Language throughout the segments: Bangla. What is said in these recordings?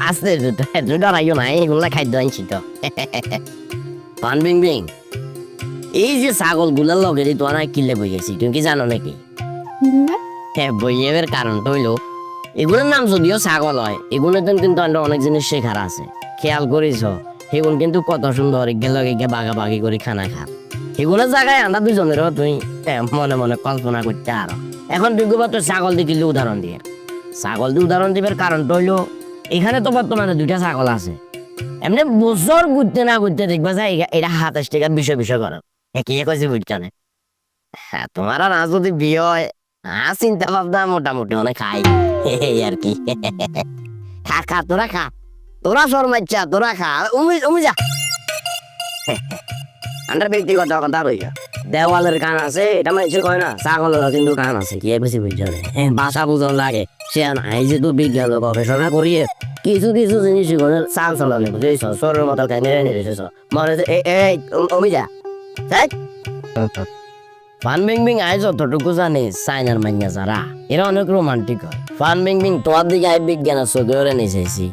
আস্তে ডরাইও না, এগুলা খাদ্য আনছি তো। পান বিং বিং, এই যে ছাগল গুলার লগে তোমার কিলে বই গেছি, তুমি কি জানো নাকি? হ্যাঁ, বইয়ের কারণটা হইলো এগুলোর নাম যদিও ছাগল হয়, এগুলোতে কিন্তু আমরা অনেক জিনিস শেখার আছে। খেয়াল করিস সেগুলো কিন্তু কত সুন্দর লগে বাগাবাগি করে খানা খা। সেগুলোর জায়গায় আমরা দুজনেরও তুই মনে মনে কল্পনা করতে আরো। এখন তুই তো ছাগল দিলে উদাহরণ দিয়ে, ছাগল দিয়ে উদাহরণ দিবার কারণটা হইলো এখানে তো বর্তমানে 2টা ছাগল আছে। এমনি বছর ঘুরতে না ঘুরতে দেখবা যায় এটা 27 টাকার বিষয় বিষয় করো। কি কইছি বুঝছো না? হ্যাঁ, তোমার আর আজ যদি বিয়ে হয়, চিন্তা ভাবনা মোটামুটি অনেক খাই এই আর কি। খা খা, তোরা খা, তোরা শর্মাচ্ছা, তোরা খা, উমি যা। আন্ডার ব্যক্তিগত কথা রইয়া দেওয়ালের কান আছে, এটা মানুষের কয় না, ছাগলের কিন্তু কান আছে। কি বেশি বুঝছো না? ভাষা বুঝন লাগে সে নাই যে তো বিজ্ঞান গবেষণা করিয়ে কিছু কিছু জিনিস চাল চলালে বুঝেছ, সরের মতো মনে অমি যা। ফান বিং বিং আয় যতটুকু জানিস চাইনার মাইয়া যারা এরা অনেক রোমান্টিক হয়। ফান বিং বিং তোমার দিকে আয় বিজ্ঞানের চোখে ওরে নিচাইছি,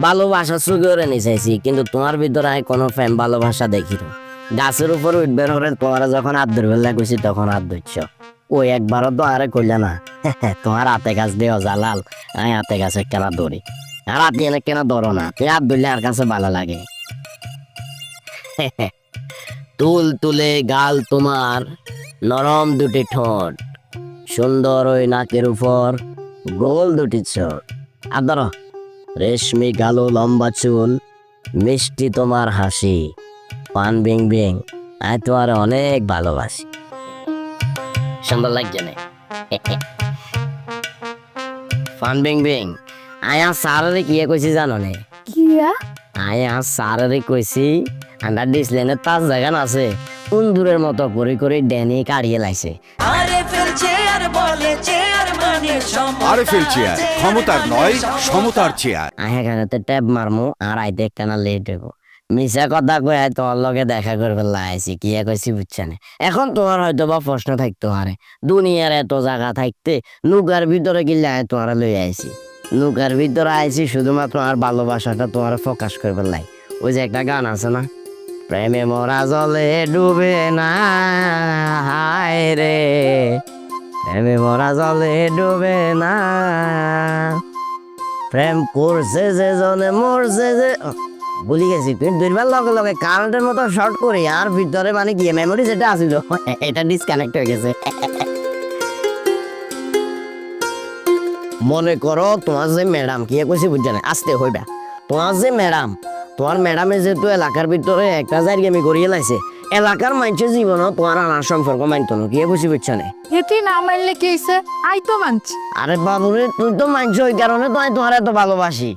ভালোবাসার চোখে ওরে নিচাইছি, কিন্তু তোমার ভিতরে আয় কোনো প্রেম ভালোবাসা দেখি তো। গাছের উপর উঠবে হরে তোমার যখন আদর বেলা গেছি তখন হাত ধরছ, ওই একবারও তো আরে কইলে না। তোমার হাতে গাছ দেও জালাল, আমি হাতে গাছে কেনা ধরি, আর হাতে এনে কেনা ধরো না, তুই হাত ধরলে আর কাছে ভালো লাগে। তুল তুলে গাল তোমার, নরম দুটি ঠোঁট, সুন্দর ওই নাকের উপর গোল দুটি চোখ, আর ধরো রেশমি কালো লম্বা চুল, মিষ্টি তোমার হাসি। পান বিং বিং, আমি তোমার অনেক ভালোবাসি। সুন্দর লাগছে না? ফান বিং বিং, আয়া সারারে কি কইছি জানো নে? আয়া সারারে কইছি আন্ডার ডিসলেনের তাজ জায়গান আছে, বন্ধুরের মতো করে করে ড্যানি কাড়িয়ে লাইছে। আরে ফেল চেয়ার ক্ষমতার নয় সমতার চেয়ার। আয়া গানাতে ট্যাব মারমু আর আইতে একটা না লেট হইব। মিশা কথা কই তোর লগে দেখা করবে লাইছি, কি কইছি বুঝছেন? এখন তোমার হয়তো বা প্রশ্ন থাকতে পারে, দুনিয়ার এত জায়গা থাকতে নৌকার ভিতরে গেলে আমি তোমার লই আইছি। নৌকার ভিতরে আইছি শুধুমাত্র আর ভালোবাসাটা তোমার প্রকাশ করবে লাই। ওই যে একটা গান আছে না, প্রেমে মরা জলে ডুবে না, হায় রে প্রেমে মরা জলে ডুবে না, প্রেম করছে যে জনে মরছে যে। ভুলি গেছি, তুই দুইবার লগে লগে কারেন্টের মতো শর্ট করি আর ভিতরে মানে কি মেমোরি যেটা আছিল এটা ডিসকানেক্ট হয়ে গেছে। মনে করো তোমার যে ম্যাডাম, কি কইছি বুঝছেন, আসতে হইবা, তোমার যে ম্যাডাম, তোমার ম্যাডামে যেহেতু এলাকার ভিতরে একটা জায়গামি করিয়ে লাইছে, এলাকার মানুষের জীবনও তোমার আনার সম্পর্ক মানতো না। কি বুঝি বুঝছেন? এটি না মানলে কি হয়েছে? আই তো মানছি। আরে বাবুরে, তুই তো মানছো, ওই কারণে তো আমি তোমার এত ভালোবাসি।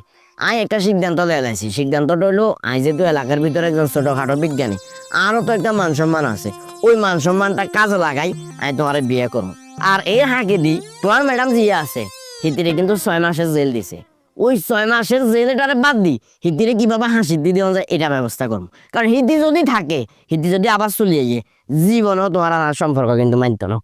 আমি একটা সিদ্ধান্ত লেলাইছি, সিদ্ধান্তটা হইলো আমি যেহেতু এলাকার ভিতরে একজন ছোটখাটো বিজ্ঞানী, আরও তো একটা মান সম্মান আছে, ওই মান সম্মানটা কাজে লাগাই আমি তোমার বিয়ে করবো। আর এই হাঁকে দি তোমার ম্যাডাম জিয়া আছে, হিতিরে কিন্তু 6 মাসের জেল দিছে। ওই 6 মাসের জেলটারে বাদ দি হিতিরে কিভাবে হাসি দিয়ে দেওয়া যায় এটা ব্যবস্থা করবো। কারণ হিতি যদি থাকে, হিতি যদি আবার চলিয়ে গিয়ে জীবনও তোমার আর সম্পর্ক কিন্তু মানত না।